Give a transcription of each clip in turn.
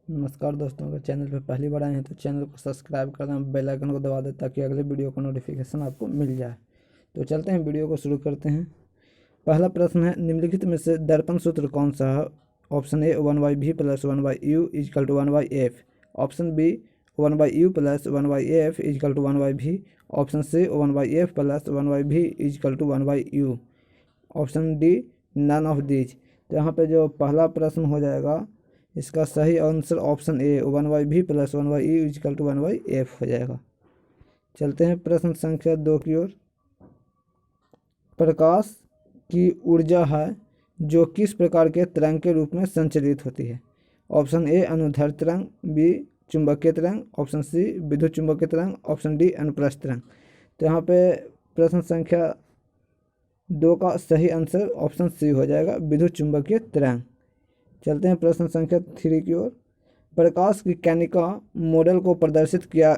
नमस्कार दोस्तों, अगर चैनल पर पहली बार आए हैं तो चैनल को सब्सक्राइब कर दें, बेल आइकन को दबा दें ताकि अगले वीडियो का नोटिफिकेशन आपको मिल जाए। तो चलते हैं, वीडियो को शुरू करते हैं। पहला प्रश्न है, निम्नलिखित में से दर्पण सूत्र कौन सा है? Option A 1/v + 1/u = 1/f। Option B 1/u + 1/f = 1/v। Option C 1/f + 1/v = 1/u। Option D none of these. तो यहाँ पे जो पहला प्रश्न हो जाएगा, इसका सही answer option A 1/v + 1/u = 1/f हो जाएगा। चलते हैं प्रश्न संख्या 2 की ओर। प्रकाश की ऊर्जा है जो किस प्रकार के तरंग के रूप में संचालित होती है? ऑप्शन ए अनुदैर्ध्य तरंग, बी चुंबकीय तरंग, ऑप्शन सी विद्युत चुंबकीय तरंग, ऑप्शन डी अनुप्रस्थ तरंग। तो यहाँ पे प्रश्न संख्या 2 का सही आंसर ऑप्शन सी हो जाएगा, विद्युत चुंबकीय तरंग। चलते हैं प्रश्न संख्या 3 की ओर। प्रकाश की कणिका मॉडल को प्रदर्शित किया?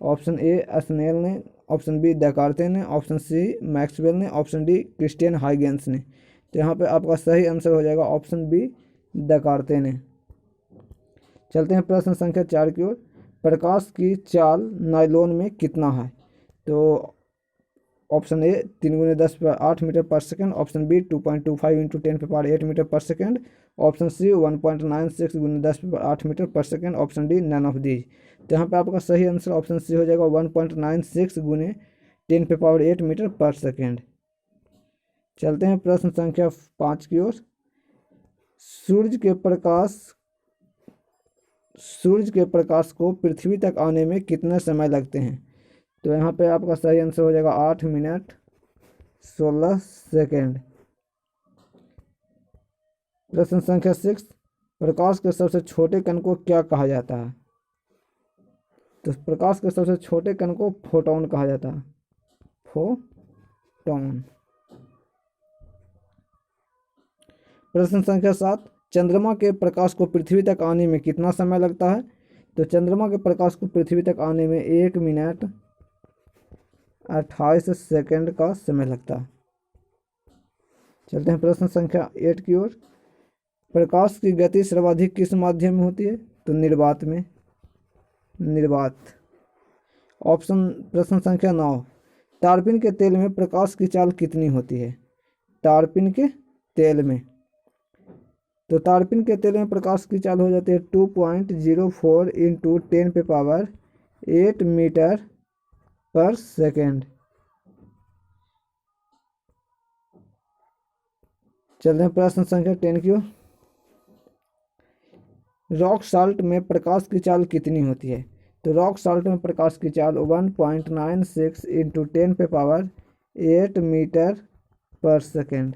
ऑप्शन ए स्नेल ने, ऑप्शन बी डेकार्ते ने, ऑप्शन सी मैक्सवेल ने, ऑप्शन डी क्रिस्टियन हाइगेंस ने। तो यहाँ पे आपका सही आंसर हो जाएगा ऑप्शन बी डेकार्ते ने। चलते हैं प्रश्न संख्या 4 की ओर। प्रकाश की चाल नायलॉन में कितना है? तो ऑप्शन ए 3 × 10⁸ मीटर पर सेकेंड, ऑप्शन बी 2.25 × 10⁸ मीटर पर सेकेंड, ऑप्शन सी 1.96 × 10⁸ मीटर पर second, option D none of these. तो यहाँ पे आपका सही आंसर ऑप्शन सी हो जाएगा 1.96 × 10⁸ मीटर पर सेकेंड। चलते हैं प्रश्न संख्या 5 की ओर। सूर्य के प्रकाश को पृथ्वी तक आने में कितने समय लगते हैं? तो यहाँ पे आपका सही आंसर हो जाएगा 8 मिनट 16 सेकेंड। प्रश्न संख्या 6, प्रकाश के सबसे छोटे कण को क्या कहा जाता है? तो प्रकाश के सबसे छोटे कण को फोटॉन कहा जाता है, फोटॉन। प्रश्न संख्या 7, चंद्रमा के प्रकाश को पृथ्वी तक आने में कितना समय लगता है? तो चंद्रमा के प्रकाश को पृथ्वी तक आने में 1 मिनट 28 सेकेंड का समय लगता है। चलते हैं प्रश्न संख्या 8 की ओर। प्रकाश की गति सर्वाधिक किस माध्यम में होती है? तो निर्वात में, निर्वात। ऑप्शन प्रश्न संख्या 9, तारपीन के तेल में प्रकाश की चाल कितनी होती है? तारपीन के तेल में, तो तारपीन के तेल में प्रकाश की चाल हो जाती है 2.04 × 10⁸ मीटर पर सेकेंड। चलते हैं प्रश्न संख्या 10 की ओर। रॉक साल्ट में प्रकाश की चाल कितनी होती है? तो रॉक साल्ट में प्रकाश की चाल 1.96 × 10⁸ मीटर पर सेकेंड।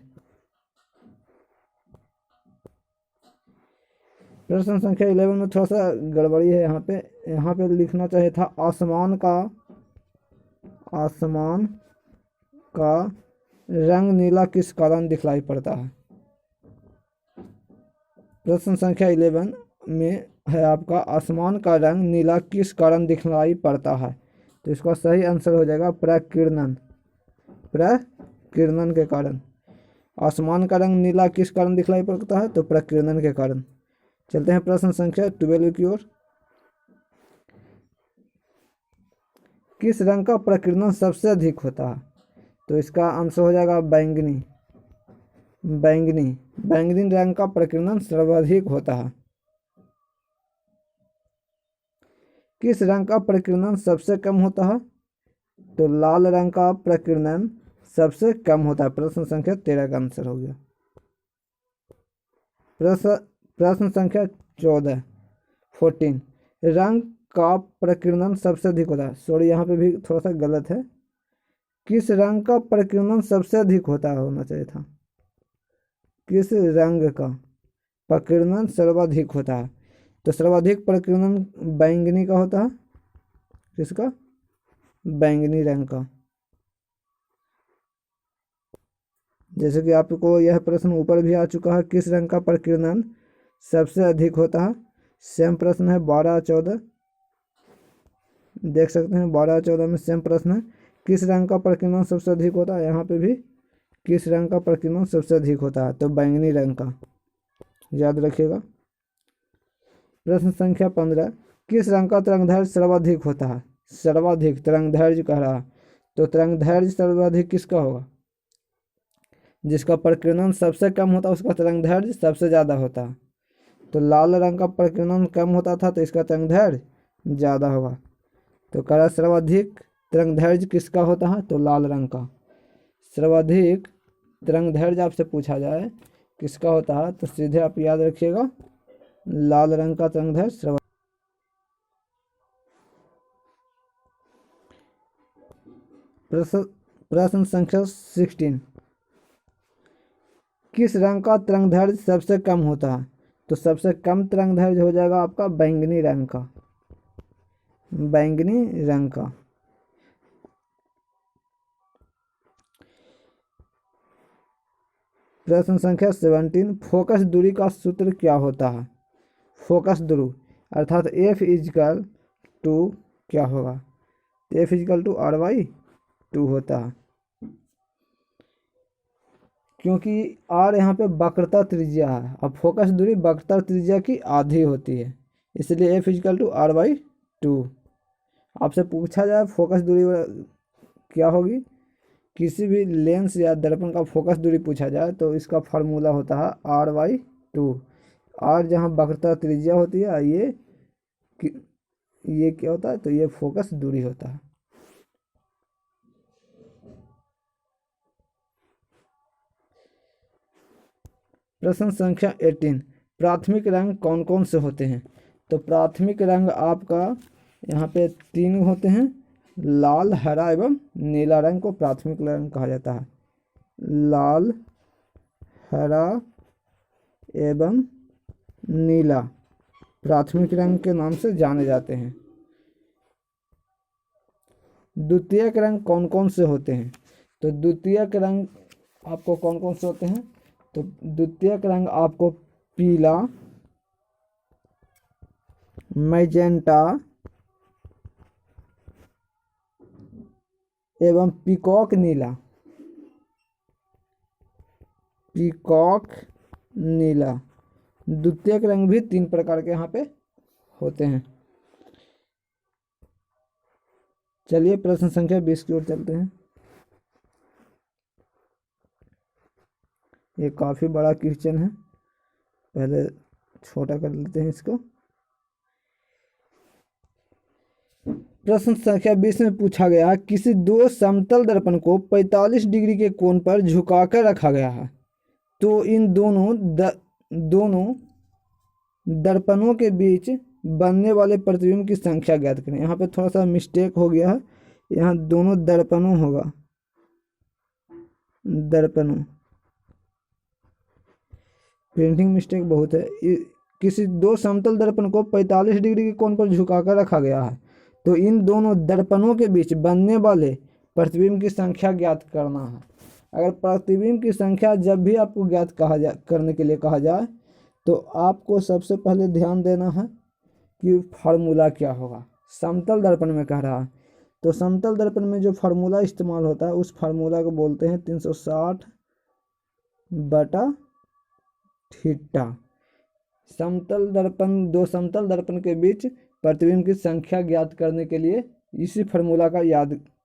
प्रश्न संख्या 11 में थोड़ा सा गड़बड़ी है। यहाँ पे लिखना चाहिए था आसमान का रंग नीला किस कारण दिखलाई पड़ता है? प्रश्न संख्या 11 में है आपका आसमान का रंग नीला किस कारण दिखलाई पड़ता है? तो इसका सही आंसर हो जाएगा प्रकीर्णन, प्रकीर्णन के कारण। आसमान का रंग नीला किस कारण दिखलाई पड़ता है? तो प्रकीर्णन के कारण। चलते हैं प्रश्न संख्या 12 की ओर। किस रंग का प्रकीर्णन सबसे अधिक होता है? तो इसका आंसर हो जाएगा बैंगनी, बैंगनी। बैंगनी रंग का प्रकीर्णन सर्वाधिक होता है। किस रंग का प्रकीर्णन सबसे कम होता है? तो लाल रंग का प्रकीर्णन सबसे कम होता है। प्रश्न संख्या 13 का आंसर हो गया। प्रश्न संख्या 14 रंग का प्रकीर्णन सबसे अधिक होता है। सॉरी, यहाँ पे भी थोड़ा सा गलत है। किस रंग का प्रकीर्णन सबसे अधिक होता है होना चाहिए था। किस रंग का प्रकीर्णन सर्वाधिक होता है? तो सर्वाधिक प्रकीर्णन बैंगनी का होता है। किसका? बैंगनी रंग का। जैसे कि आपको यह प्रश्न ऊपर भी आ चुका है, किस रंग का प्रकीर्णन सबसे अधिक होता है। सेम प्रश्न है 12-14, देख सकते हैं 12-14 में सेम प्रश्न है, किस रंग का प्रकीर्णन सबसे अधिक होता है। यहाँ पे भी किस रंग का प्रकीर्णन सबसे अधिक होता है, तो बैंगनी रंग का, याद रखिएगा। प्रश्न संख्या 15, किस रंग का तरंगदैर्घ्य सर्वाधिक होता है? सर्वाधिक तरंगदैर्घ्य कह रहा है, तो तरंगदैर्घ्य सर्वाधिक किसका होगा? जिसका प्रकीर्णन सबसे कम होता है उसका तरंगदैर्घ्य सबसे ज़्यादा होता है। तो लाल रंग का प्रकीर्णन कम होता था तो इसका तरंगदैर्घ्य ज़्यादा होगा। तो कह रहा सर्वाधिक तरंगदैर्घ्य किसका होता है? तो लाल रंग का। सर्वाधिक तरंगदैर्घ्य आपसे पूछा जाए किसका होता है तो सीधे आप याद रखिएगा लाल रंग का तरंगदैर्घ्य सर्वाधिक। प्रश्न संख्या 16, किस रंग का तरंगदैर्घ्य सबसे कम होता है? तो सबसे कम तरंगदैर्घ्य हो जाएगा आपका बैंगनी रंग का। बैंगनी रंग का। प्रश्न संख्या 17, फोकस दूरी का सूत्र क्या होता है? फोकस दूरी अर्थात एफ इजकल टू क्या होगा? एफ इजकल टू r/2 होता है, क्योंकि r यहाँ पे वक्रता त्रिज्या है। अब फोकस दूरी वक्रता त्रिज्या की आधी होती है, इसलिए एफ इजकल टू r/2। आपसे पूछा जाए फोकस दूरी क्या होगी, किसी भी लेंस या दर्पण का फोकस दूरी पूछा जाए तो इसका फार्मूला होता है r/2। r जहाँ वक्रता त्रिज्या होती है, ये क्या होता है तो ये फोकस दूरी होता है। प्रश्न संख्या 18, प्राथमिक रंग कौन कौन से होते हैं? तो प्राथमिक रंग आपका यहाँ पे 3 होते हैं, लाल, हरा एवं नीला रंग को प्राथमिक रंग कहा जाता है। लाल, हरा एवं नीला प्राथमिक रंग के नाम से जाने जाते हैं। द्वितीयक रंग कौन कौन से होते हैं? तो द्वितीयक रंग आपको कौन कौन से होते हैं? तो द्वितीयक रंग आपको पीला, मैजेंटा एवं पीकॉक नीला। पीकॉक नीला द्वितीयक रंग भी 3 प्रकार के यहाँ पे होते हैं। चलिए प्रश्न संख्या 20 की ओर चलते हैं। ये काफ़ी बड़ा क्वेश्चन है, पहले छोटा कर लेते हैं इसको। प्रश्न संख्या 20 में पूछा गया किसी 2 समतल दर्पण को 45 डिग्री के कोण पर झुकाकर रखा गया है, तो इन दोनों दर्पणों के बीच बनने वाले प्रतिबिंब की संख्या ज्ञात करें। यहाँ पे थोड़ा सा मिस्टेक हो गया है, यहाँ दोनों दर्पणों होगा, दर्पणों, प्रिंटिंग मिस्टेक बहुत है। किसी 2 समतल दर्पण को 45 डिग्री के कोण पर झुकाकर रखा गया है, तो इन दोनों दर्पणों के बीच बनने वाले प्रतिबिंब की संख्या ज्ञात करना है। अगर प्रतिबिंब की संख्या जब भी आपको ज्ञात करने के लिए कहा जाए तो आपको सबसे पहले ध्यान देना है कि फार्मूला क्या होगा। समतल दर्पण में कह रहा है तो समतल दर्पण में जो फार्मूला इस्तेमाल होता है उस फार्मूला को बोलते हैं 360/θ। समतल दर्पण, 2 समतल दर्पण के बीच प्रतिबिंब की संख्या ज्ञात करने के लिए इसी फार्मूला का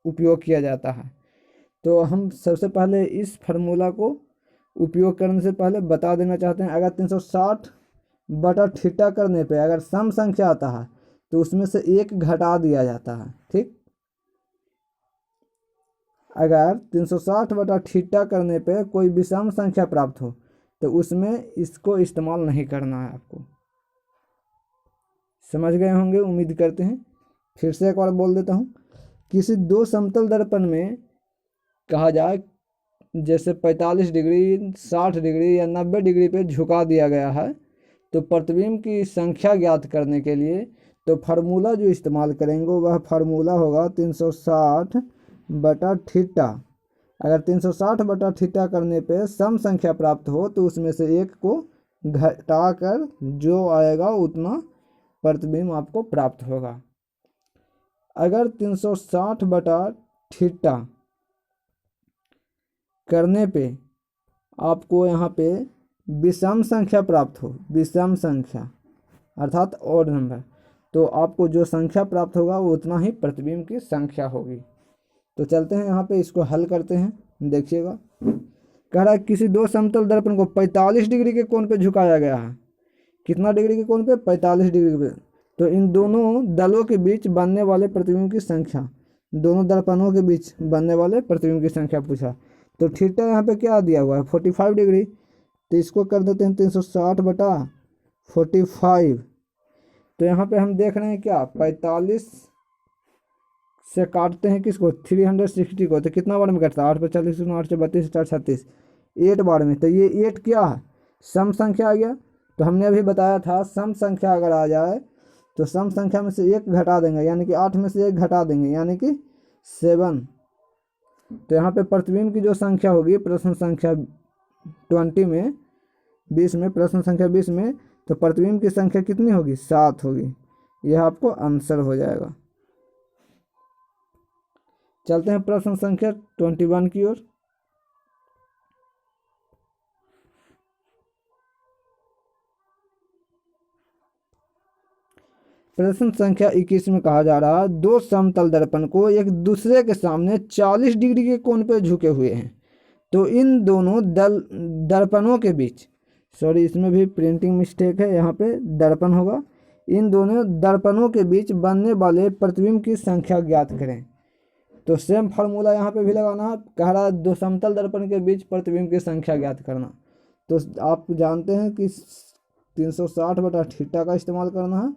उपयोग किया जाता है। तो हम सबसे पहले इस फार्मूला को उपयोग करने से पहले बता देना चाहते हैं, अगर 360/θ करने पे अगर सम संख्या आता है तो उसमें से 1 घटा दिया जाता है। ठीक, अगर 360/θ करने पे कोई विषम संख्या प्राप्त हो तो उसमें इसको इस्तेमाल नहीं करना है। आपको समझ गए होंगे, उम्मीद करते हैं। फिर से एक बार बोल देता हूँ, किसी 2 समतल दर्पण में कहा जाए जैसे 45 डिग्री, 60 डिग्री या 90 डिग्री पे झुका दिया गया है, तो प्रतिबिंब की संख्या ज्ञात करने के लिए तो फार्मूला जो इस्तेमाल करेंगे वह फार्मूला होगा 360/θ। अगर 360/θ करने पे सम संख्या प्राप्त हो तो उसमें से 1 को घटाकर जो आएगा उतना प्रतिबिंब आपको प्राप्त होगा। अगर 360/θ करने पे आपको यहाँ पे विषम संख्या प्राप्त हो, विषम संख्या, अर्थात ऑड नंबर, तो आपको जो संख्या प्राप्त होगा वो उतना ही प्रतिबिंब की संख्या होगी। तो चलते हैं यहाँ पे इसको हल करते हैं, देखिएगा। कह रहा है किसी दो समतल दर्पण को 45 डिग्री के कोण पे झुकाया गया है। कितना डिग्री के कोण पे? 45 डिग्री पे। तो इन दोनों दलों के बीच बनने वाले प्रतिबिंब की संख्या, दोनों दर्पणों के बीच बनने वाले प्रतिबिंब की संख्या पूछा। तो थीटा यहाँ पे क्या दिया हुआ है? 45 डिग्री। तो इसको कर देते हैं 360/45। तो यहाँ पे हम देख रहे हैं क्या, 45 से काटते हैं किसको? 360 को। तो कितना बार में कटता है? 8 पे 40, 8 से 32, 4 36, 8 बार में। तो ये 8 क्या है? सम संख्या आ गया। तो हमने अभी बताया था सम संख्या अगर आ जाए तो सम संख्या में से 1 घटा देंगे, यानी कि 8 में से 1 घटा देंगे, यानी कि 7। तो यहाँ पे प्रतिबिंब की जो संख्या होगी प्रश्न संख्या 20 में, 20 में, प्रश्न संख्या 20 में, तो प्रतिबिंब की संख्या कितनी होगी? 7 होगी। यह आपको आंसर हो जाएगा। चलते हैं प्रश्न संख्या 21 की ओर। प्रश्न संख्या 21 में कहा जा रहा है दो समतल दर्पण को एक दूसरे के सामने 40 डिग्री के कोण पर झुके हुए हैं। तो इन दोनों दर्पणों के बीच, सॉरी इसमें भी प्रिंटिंग मिस्टेक है, यहाँ पे दर्पण होगा। इन दोनों दर्पणों के बीच बनने वाले प्रतिबिंब की संख्या ज्ञात करें। तो सेम फार्मूला यहाँ पे भी लगाना है। कह रहा है दो समतल दर्पण के बीच प्रतिबिंब की संख्या ज्ञात करना। तो आप जानते हैं कि 360/थीटा का इस्तेमाल करना है।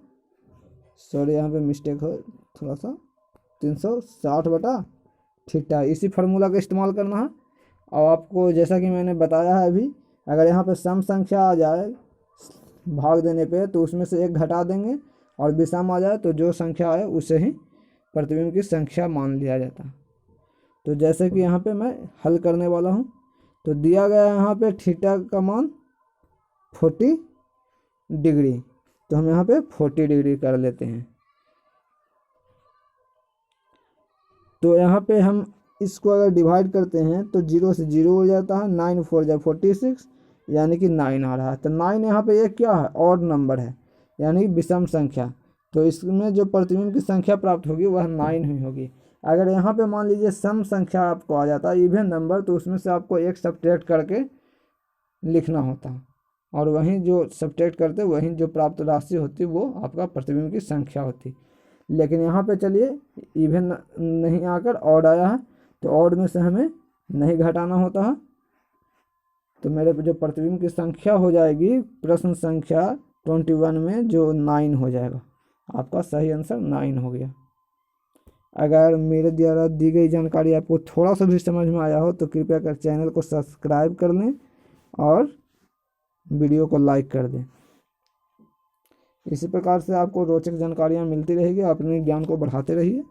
सॉरी यहाँ पे मिस्टेक हो थोड़ा सा, 360/थीटा, इसी फार्मूला का इस्तेमाल करना है। और आपको जैसा कि मैंने बताया है अभी, अगर यहाँ पे सम संख्या आ जाए भाग देने पे तो उसमें से 1 घटा देंगे, और विषम आ जाए तो जो संख्या आए उसे ही प्रतिबिंब की संख्या मान लिया जाता। तो जैसे कि यहाँ पे मैं हल करने वाला हूँ। तो दिया गया है यहाँ पे थीटा का मान 40 डिग्री, तो हम यहाँ पे 40 डिग्री कर लेते हैं। तो यहाँ पे हम इसको अगर डिवाइड करते हैं तो 0 से 0 हो जाता है, 9 4 जा 46, यानी कि 9 आ रहा है। तो 9 यहाँ पे एक क्या है? ऑड नंबर है, यानी विषम संख्या। तो इसमें जो प्रतिबिंब की संख्या प्राप्त होगी वह 9 ही होगी। अगर यहाँ पे मान लीजिए सम संख्या आपको आ जाता है, इवन नंबर, तो उसमें से आपको 1 सब्ट्रैक्ट करके लिखना होता, और वहीं जो सब्ट्रैक्ट करते वहीं जो प्राप्त राशि होती वो आपका प्रतिबिंब की संख्या होती। लेकिन यहाँ पे चलिए इवन नहीं आकर ऑड आया है, तो ऑड में से हमें नहीं घटाना होता है। तो मेरे जो प्रतिबिंब की संख्या हो जाएगी प्रश्न संख्या 21 में जो 9 हो जाएगा। आपका सही आंसर 9 हो गया। अगर मेरे द्वारा दी गई जानकारी आपको थोड़ा सा भी समझ में आया हो तो कृपया कर चैनल को सब्सक्राइब कर लें और वीडियो को लाइक कर दें। इसी प्रकार से आपको रोचक जानकारियाँ मिलती रहेगी। अपने ज्ञान को बढ़ाते रहिए।